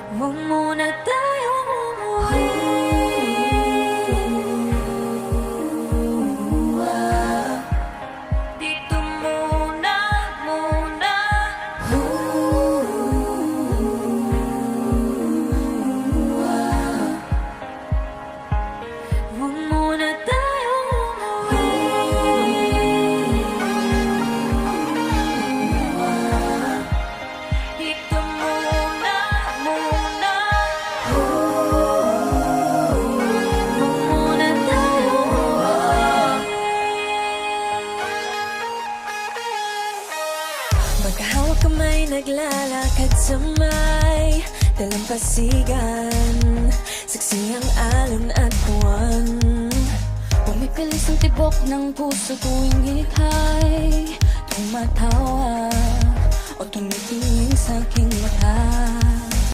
Huwag muna tayong umuwi. Dito muna, muna. Huwag muna tayong umuwi. Dito muna, muna. Huwag muna tayong umuwi. Magkahawak kamay, naglalakad sa may dalampasigan. Saksi ang alon at buwan. Pumipilis ang tibok ng puso tuwing ika'y tumatawa o tumitingin sa aking mata.